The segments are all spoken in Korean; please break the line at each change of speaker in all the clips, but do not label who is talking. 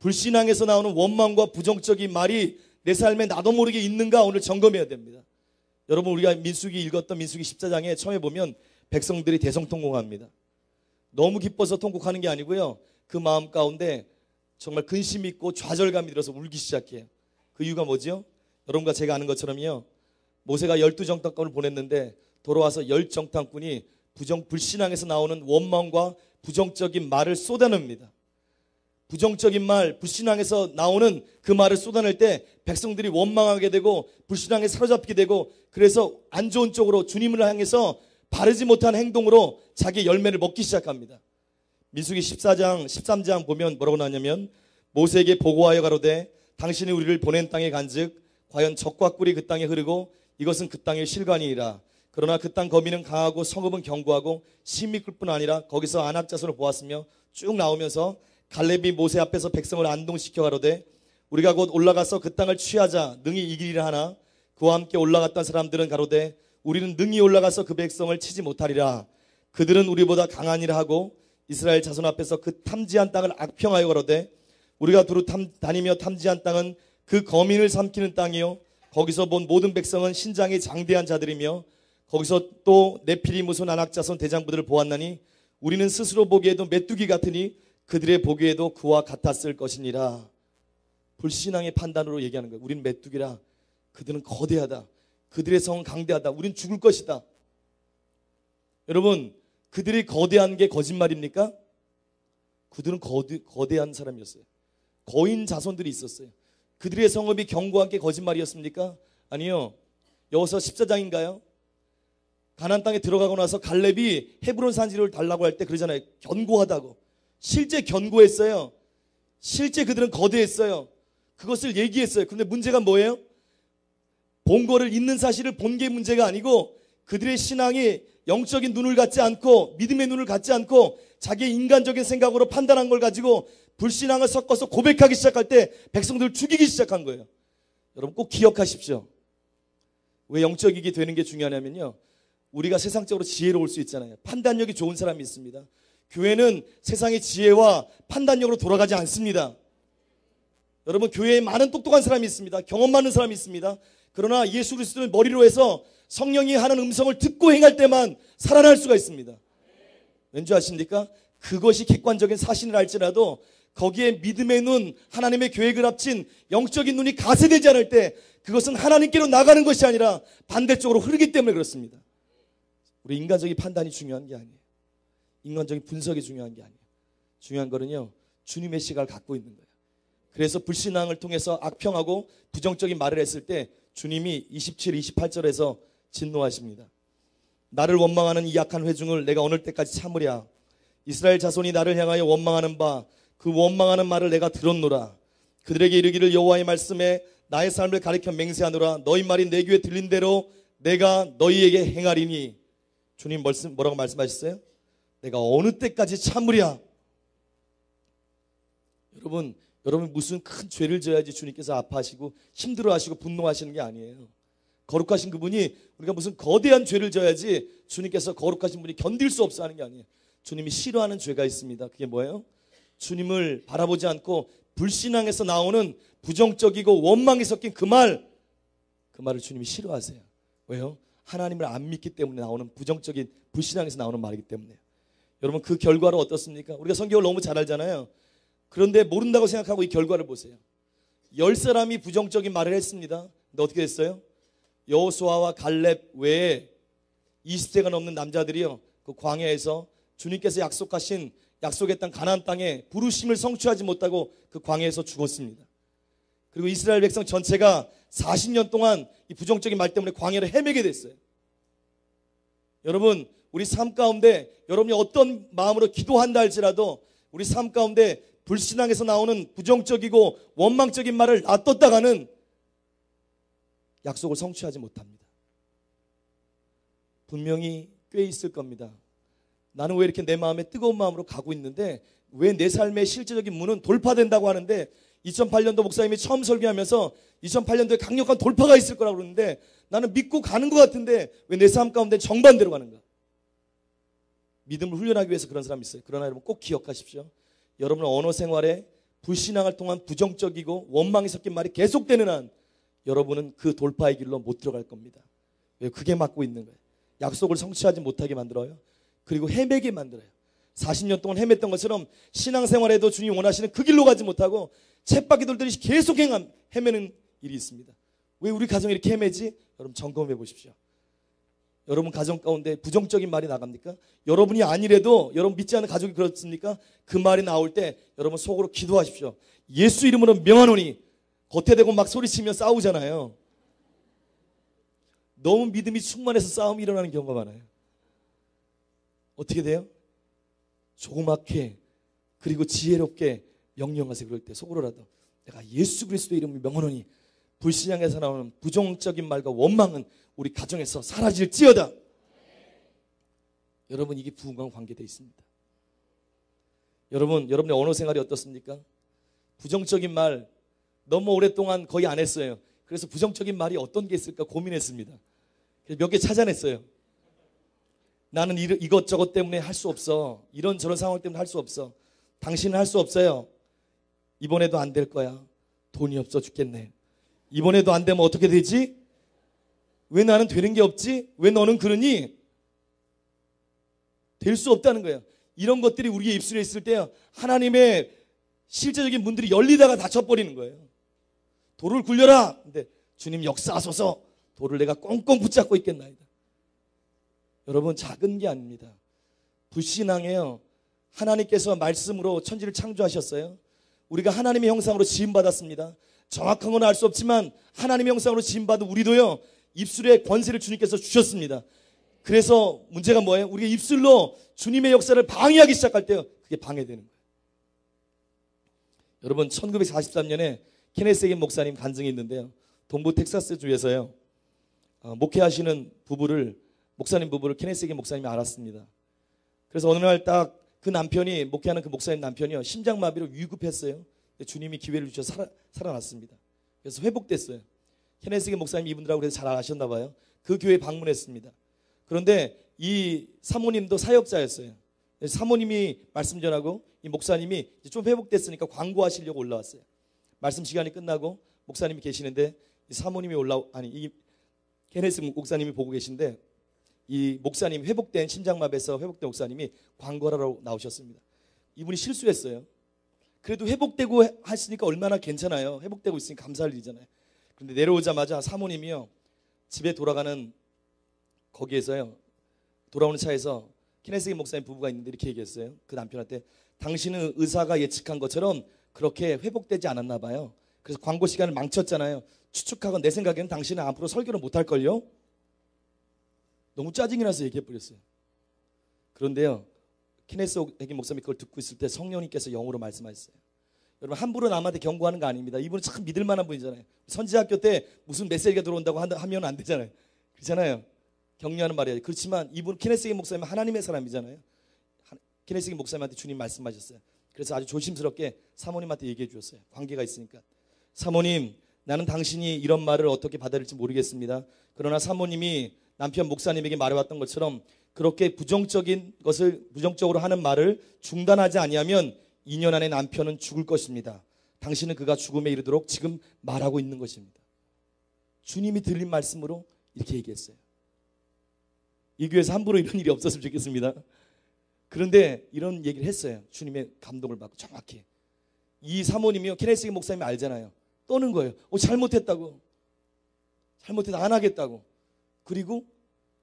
불신앙에서 나오는 원망과 부정적인 말이 내 삶에 나도 모르게 있는가 오늘 점검해야 됩니다. 여러분, 우리가 민수기 읽었던 민수기 14장에 처음에 보면 백성들이 대성통곡합니다. 너무 기뻐서 통곡하는 게 아니고요, 그 마음 가운데 정말 근심이 있고 좌절감이 들어서 울기 시작해요. 그 이유가 뭐죠? 여러분과 제가 아는 것처럼요, 모세가 12정탐꾼을 보냈는데 돌아와서 10정탐꾼이 불신앙에서 나오는 원망과 부정적인 말을 쏟아냅니다. 부정적인 말, 불신앙에서 나오는 그 말을 쏟아낼 때 백성들이 원망하게 되고 불신앙에 사로잡히게 되고, 그래서 안 좋은 쪽으로 주님을 향해서 바르지 못한 행동으로 자기 열매를 먹기 시작합니다. 민수기 14장 13장 보면 뭐라고 나냐면, 모세에게 보고하여 가로되 당신이 우리를 보낸 땅에 간즉 과연 젖과 꿀이 그 땅에 흐르고 이것은 그 땅의 실관이니라. 그러나 그 땅 거민은 강하고 성읍은 견고하고 심이 클 뿐 아니라 거기서 아낙 자손을 보았으며, 쭉 나오면서 갈렙이 모세 앞에서 백성을 안동시켜 가로되 우리가 곧 올라가서 그 땅을 취하자 능히 이기리라 하나, 그와 함께 올라갔던 사람들은 가로되 우리는 능히 올라가서 그 백성을 치지 못하리라. 그들은 우리보다 강하니라 하고 이스라엘 자손 앞에서 그 탐지한 땅을 악평하여 가로되 우리가 두루 다니며 탐지한 땅은 그 거민을 삼키는 땅이요 거기서 본 모든 백성은 신장이 장대한 자들이며 거기서 또 네피리 무손 아낙 자손 대장부들을 보았나니 우리는 스스로 보기에도 메뚜기 같으니 그들의 보기에도 그와 같았을 것이니라. 불신앙의 판단으로 얘기하는 거예요. 우리는 메뚜기라, 그들은 거대하다, 그들의 성은 강대하다, 우린 죽을 것이다. 여러분, 그들이 거대한 게 거짓말입니까? 그들은 거대한 사람이었어요. 거인 자손들이 있었어요. 그들의 성읍이 견고한 게 거짓말이었습니까? 아니요. 여호수아 14장인가요? 가나안 땅에 들어가고 나서 갈렙이 헤브론 산지를 달라고 할 때 그러잖아요. 견고하다고. 실제 견고했어요. 실제 그들은 거대했어요. 그것을 얘기했어요. 그런데 문제가 뭐예요? 본 거를 있는 사실을 본 게 문제가 아니고 그들의 신앙이 영적인 눈을 갖지 않고 믿음의 눈을 갖지 않고 자기의 인간적인 생각으로 판단한 걸 가지고 불신앙을 섞어서 고백하기 시작할 때 백성들을 죽이기 시작한 거예요. 여러분 꼭 기억하십시오. 왜 영적이게 되는 게 중요하냐면요, 우리가 세상적으로 지혜로울 수 있잖아요. 판단력이 좋은 사람이 있습니다. 교회는 세상의 지혜와 판단력으로 돌아가지 않습니다. 여러분, 교회에 많은 똑똑한 사람이 있습니다. 경험 많은 사람이 있습니다. 그러나 예수 그리스도를 머리로 해서 성령이 하는 음성을 듣고 행할 때만 살아날 수가 있습니다. 왠지 아십니까? 그것이 객관적인 사실을 알지라도 거기에 믿음의 눈, 하나님의 계획을 합친 영적인 눈이 가세되지 않을 때 그것은 하나님께로 나가는 것이 아니라 반대쪽으로 흐르기 때문에 그렇습니다. 우리 인간적인 판단이 중요한 게 아니에요. 인간적인 분석이 중요한 게 아니에요. 중요한 거는요, 주님의 시각을 갖고 있는 거예요. 그래서 불신앙을 통해서 악평하고 부정적인 말을 했을 때 주님이 27, 28절에서 진노하십니다. 나를 원망하는 이 약한 회중을 내가 어느 때까지 참으랴. 이스라엘 자손이 나를 향하여 원망하는 바 그 원망하는 말을 내가 들었노라. 그들에게 이르기를 여호와의 말씀에 나의 삶을 가리켜 맹세하노라. 너희 말이 내 귀에 들린 대로 내가 너희에게 행하리니. 주님 뭐라고 말씀하셨어요? 내가 어느 때까지 참으랴. 여러분 무슨 큰 죄를 져야지 주님께서 아파하시고 힘들어하시고 분노하시는 게 아니에요. 거룩하신 그분이 우리가 무슨 거대한 죄를 져야지 주님께서 거룩하신 분이 견딜 수 없어 하는 게 아니에요. 주님이 싫어하는 죄가 있습니다. 그게 뭐예요? 주님을 바라보지 않고 불신앙에서 나오는 부정적이고 원망이 섞인 그 말을 주님이 싫어하세요. 왜요? 하나님을 안 믿기 때문에 나오는 부정적인 불신앙에서 나오는 말이기 때문에요. 여러분, 그 결과로 어떻습니까? 우리가 성경을 너무 잘 알잖아요. 그런데 모른다고 생각하고 이 결과를 보세요. 10사람이 부정적인 말을 했습니다. 근데 어떻게 됐어요? 여호수아와 갈렙 외에 20세가 넘는 남자들이요, 그 광야에서 주님께서 약속하신 약속의 땅 가나안 땅에 부르심을 성취하지 못하고 그 광야에서 죽었습니다. 그리고 이스라엘 백성 전체가 40년 동안 이 부정적인 말 때문에 광야를 헤매게 됐어요. 여러분, 우리 삶 가운데 여러분이 어떤 마음으로 기도한다 할지라도 우리 삶 가운데 불신앙에서 나오는 부정적이고 원망적인 말을 놔뒀다가는 약속을 성취하지 못합니다. 분명히 꽤 있을 겁니다. 나는 왜 이렇게 내 마음에 뜨거운 마음으로 가고 있는데 왜 내 삶의 실제적인 문은 돌파된다고 하는데 2008년도 목사님이 처음 설교하면서 2008년도에 강력한 돌파가 있을 거라고 그러는데 나는 믿고 가는 것 같은데 왜 내 삶 가운데 정반대로 가는가? 믿음을 훈련하기 위해서 그런 사람이 있어요. 그러나 여러분 꼭 기억하십시오. 여러분은 언어 생활에 불신앙을 통한 부정적이고 원망이 섞인 말이 계속되는 한 여러분은 그 돌파의 길로 못 들어갈 겁니다. 왜? 그게 막고 있는 거예요. 약속을 성취하지 못하게 만들어요. 그리고 헤매게 만들어요. 40년 동안 헤맸던 것처럼 신앙생활에도 주님이 원하시는 그 길로 가지 못하고 쳇바퀴 돌듯이 계속 헤매는 일이 있습니다. 왜 우리 가정이 이렇게 헤매지? 여러분 점검해 보십시오. 여러분 가정 가운데 부정적인 말이 나갑니까? 여러분이 아니래도 여러분 믿지 않는 가족이 그렇습니까? 그 말이 나올 때 여러분 속으로 기도하십시오. 예수 이름으로 명하노니. 겉에 대고 막 소리치며 싸우잖아요. 너무 믿음이 충만해서 싸움이 일어나는 경우가 많아요. 어떻게 돼요? 조그맣게 그리고 지혜롭게 명령하세요. 그럴 때 속으로라도 내가 예수 그리스도의 이름을 명하노니 불신앙에서 나오는 부정적인 말과 원망은 우리 가정에서 사라질지어다. 여러분 이게 부흥과 관계되어 있습니다. 여러분의 언어 생활이 어떻습니까? 부정적인 말 너무 오랫동안 거의 안 했어요. 그래서 부정적인 말이 어떤 게 있을까 고민했습니다. 몇 개 찾아냈어요. 나는 이것저것 때문에 할 수 없어. 이런저런 상황 때문에 할 수 없어. 당신은 할 수 없어요. 이번에도 안 될 거야. 돈이 없어 죽겠네. 이번에도 안 되면 어떻게 되지? 왜 나는 되는 게 없지? 왜 너는 그러니? 될 수 없다는 거예요. 이런 것들이 우리의 입술에 있을 때 하나님의 실제적인 문들이 열리다가 닫혀버리는 거예요. 돌을 굴려라. 근데 주님 역사하소서. 돌을 내가 꽁꽁 붙잡고 있겠나이다. 여러분 작은 게 아닙니다. 불신앙이에요. 하나님께서 말씀으로 천지를 창조하셨어요. 우리가 하나님의 형상으로 지음받았습니다. 정확한 건 알 수 없지만 하나님의 형상으로 지음받은 우리도요. 입술에 권세를 주님께서 주셨습니다. 그래서 문제가 뭐예요? 우리가 입술로 주님의 역사를 방해하기 시작할 때요. 그게 방해되는 거예요. 여러분 1943년에 케네스 해긴 목사님 간증이 있는데요. 동부 텍사스 주에서요. 목회하시는 목사님 부부를 케네스 해긴 목사님이 알았습니다. 그래서 어느 날 딱 그 남편이 목회하는 그 목사님 남편이요. 심장마비로 위급했어요. 주님이 기회를 주셔서 살아났습니다. 그래서 회복됐어요. 케네스 해긴 목사님 이분들하고 그래서 잘 아셨나 봐요. 그 교회에 방문했습니다. 그런데 이 사모님도 사역자였어요. 사모님이 말씀 전하고 이 목사님이 이제 좀 회복됐으니까 광고하시려고 올라왔어요. 말씀 시간이 끝나고 목사님이 계시는데 이 사모님이 이 케네스 목사님이 보고 계신데 이 목사님 회복된 심장마비에서 회복된 목사님이 광고를 하러 나오셨습니다. 이분이 실수했어요. 그래도 회복되고 하시니까 얼마나 괜찮아요. 회복되고 있으니 감사할 일이잖아요. 그런데 내려오자마자 사모님이요. 집에 돌아가는 거기에서요. 돌아오는 차에서 케네스 해긴 목사님 부부가 있는데 이렇게 얘기했어요. 그 남편한테 당신은 의사가 예측한 것처럼 그렇게 회복되지 않았나 봐요. 그래서 광고 시간을 망쳤잖아요. 추측하건 내 생각에는 당신은 앞으로 설교를 못할걸요. 너무 짜증이 나서 얘기해버렸어요. 그런데요. 케네스 해긴 목사님이 그걸 듣고 있을 때 성령님께서 영어로 말씀하셨어요. 여러분 함부로 남한테 경고하는 거 아닙니다. 이분은 참 믿을 만한 분이잖아요. 선지학교 때 무슨 메시지가 들어온다고 하면 안 되잖아요. 그렇잖아요. 격려하는 말이에요. 그렇지만 이분 케네스 해긴 목사님은 하나님의 사람이잖아요. 케네스 해긴 목사님한테 주님 말씀하셨어요. 그래서 아주 조심스럽게 사모님한테 얘기해 주셨어요. 관계가 있으니까. 사모님, 나는 당신이 이런 말을 어떻게 받아들일지 모르겠습니다. 그러나 사모님이 남편 목사님에게 말해왔던 것처럼 그렇게 부정적으로 하는 말을 중단하지 아니하면 2년 안에 남편은 죽을 것입니다. 당신은 그가 죽음에 이르도록 지금 말하고 있는 것입니다. 주님이 들린 말씀으로 이렇게 얘기했어요. 이 교회에서 함부로 이런 일이 없었으면 좋겠습니다. 그런데 이런 얘기를 했어요. 주님의 감동을 받고 정확히. 이 사모님이요. 케네스 해긴 목사님이 알잖아요. 떠는 거예요. 잘못했다고. 잘못해서 안 하겠다고. 그리고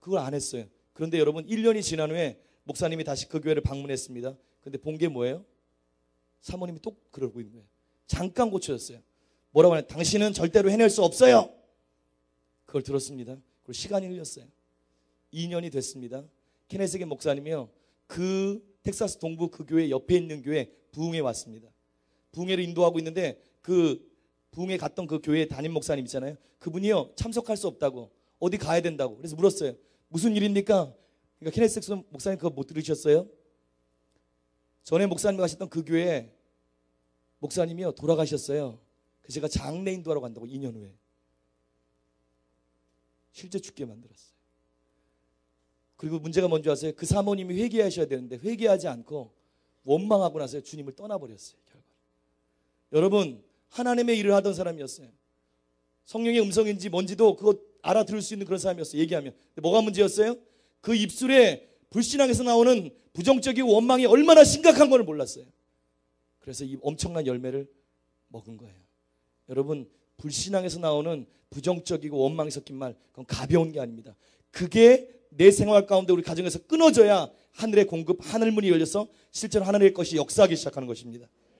그걸 안 했어요. 그런데 여러분 1년이 지난 후에 목사님이 다시 그 교회를 방문했습니다. 그런데 본 게 뭐예요? 사모님이 또 그러고 있는 거예요. 잠깐 고쳐졌어요. 뭐라고 하냐? 당신은 절대로 해낼 수 없어요. 그걸 들었습니다. 그리고 시간이 흘렸어요. 2년이 됐습니다. 케네스 해긴 목사님이요. 그 텍사스 동부 그 교회 옆에 있는 교회 부흥회 왔습니다. 부흥회를 인도하고 있는데 그 부흥회 갔던 그 교회 담임 목사님 있잖아요. 그분이요. 참석할 수 없다고. 어디 가야 된다고. 그래서 물었어요. 무슨 일입니까? 그러니까 케네스 목사님 그거 못 들으셨어요? 전에 목사님 가셨던 그 교회 목사님이요. 돌아가셨어요. 그래서 제가 장례 인도하러 간다고 2년 후에. 실제 죽게 만들었어요. 그리고 문제가 뭔지 아세요? 그 사모님이 회개하셔야 되는데 회개하지 않고 원망하고 나서 주님을 떠나버렸어요. 결과로. 여러분, 하나님의 일을 하던 사람이었어요. 성령의 음성인지 뭔지도 그거 알아들을 수 있는 그런 사람이었어요. 얘기하면. 근데 뭐가 문제였어요? 그 입술에 불신앙에서 나오는 부정적이고 원망이 얼마나 심각한 걸 몰랐어요. 그래서 이 엄청난 열매를 먹은 거예요. 여러분, 불신앙에서 나오는 부정적이고 원망이 섞인 말, 그건 가벼운 게 아닙니다. 그게 내 생활 가운데 우리 가정에서 끊어져야 하늘의 공급, 하늘문이 열려서 실제로 하늘의 것이 역사하기 시작하는 것입니다.